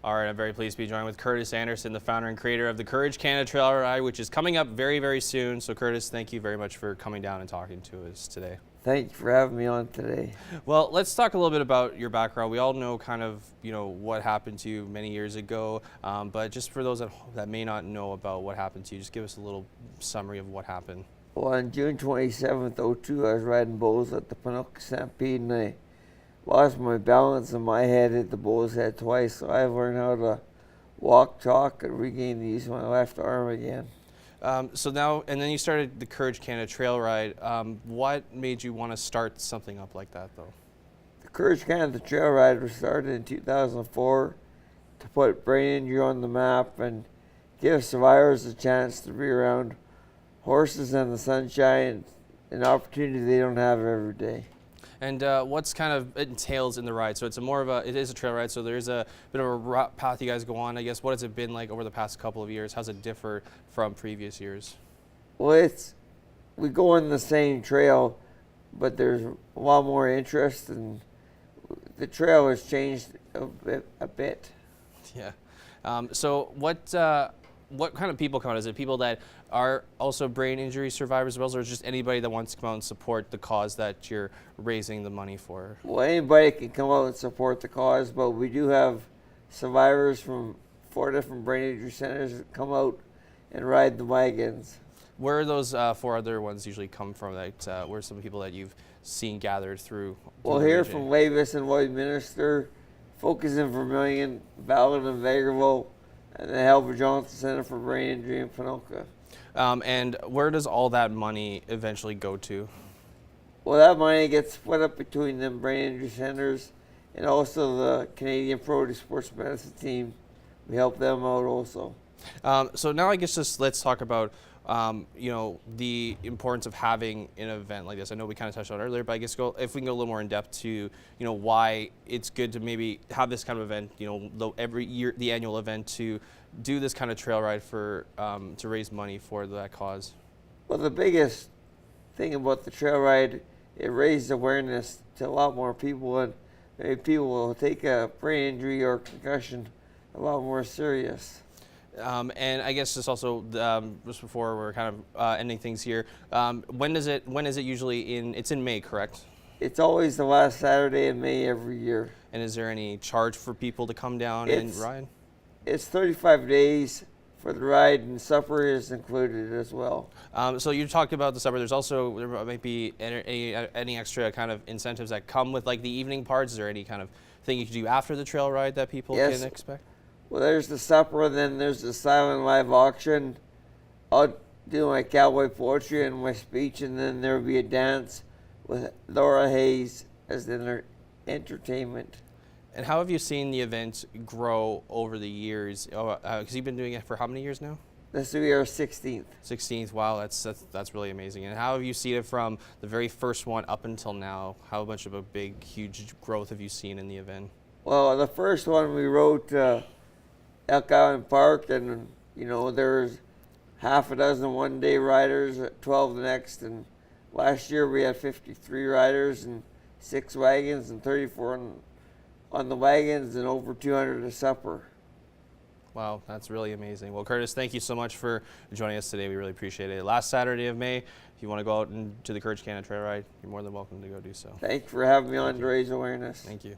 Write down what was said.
All right, I'm very pleased to be joined with Curtis Anderson, the founder and creator of the Courage Canada Trail Ride, which is coming up very, very soon. So Curtis, thank you very much for coming down and talking to us today. Thank you for having me on today. Well, let's talk a little bit about your background. We all know kind of, what happened to you many years ago, but just for those that may not know about what happened to you, just give us a little summary of what happened. Well, on June 27th, 2002, I was riding bulls at the Panuka Stampede, and I lost my balance and my head hit the bull's head twice, so I've learned how to walk, talk, and regain the use of my left arm again. So now, and then you started the Courage Canada Trail Ride. What made you want to start something up like that, though? The Courage Canada Trail Ride was started in 2004 to put brain injury on the map and give survivors a chance to be around horses in the sunshine, an opportunity they don't have every day. And what's kind of entails in the ride? So it's it is a trail ride, so there's a bit of a route path you guys go on. I guess, what has it been like over the past couple of years? How's it differ from previous years? Well, we go on the same trail, but there's a lot more interest, and the trail has changed a bit. Yeah. So what kind of people come out? Is it people that are also brain injury survivors as well, or is it just anybody that wants to come out and support the cause that you're raising the money for? Well, anybody can come out and support the cause, but we do have survivors from 4 different brain injury centers that come out and ride the wagons. Where are those 4 other ones usually come from? That where are some people that you've seen gathered through? Well, here from Levis and Lloydminster, Focus in Vermilion, Ballard and Vegreville, and the Halbert Johnson Center for Brain Injury in Panuka. And where does all that money eventually go to? Well, that money gets split up between the brain injury centers and also the Canadian Pro Sports Medicine team. We help them out also. So now I guess just let's talk about the importance of having an event like this. I know we kind of touched on it earlier, but I guess if we can go a little more in depth to why it's good to maybe have this kind of event, every year, the annual event, to do this kind of trail ride for to raise money for that cause. Well, the biggest thing about the trail ride, it raises awareness to a lot more people, and maybe people will take a brain injury or concussion a lot more serious. And I guess just also just before we're kind of ending things here, when is it usually it's in May, correct? It's always the last Saturday in May every year. And is there any charge for people to come down and ride? It's 35 days for the ride, and supper is included as well. So you talked about the supper. There might be any extra kind of incentives that come with like the evening parts. Is there any kind of thing you can do after the trail ride that people can expect? Well, there's the supper, and then there's the silent live auction. I'll do my cowboy poetry and my speech, and then there'll be a dance with Laura Hayes as their entertainment. And how have you seen the event grow over the years? Because you've been doing it for how many years now? This will be our 16th. 16th. Wow, that's really amazing. And how have you seen it from the very first one up until now? How much of a big, huge growth have you seen in the event? Well, the first one we wrote Elk Island Park, and there's half a dozen one-day riders, 12 the next, and last year we had 53 riders and 6 wagons and 34 on the wagons and over 200 a supper. Wow, that's really amazing. Well, Curtis, thank you so much for joining us today. We really appreciate it. Last Saturday of May, if you want to go out to the Courage Canada Trail Ride, you're more than welcome to go do so. Thanks for having me on to raise awareness. Thank you.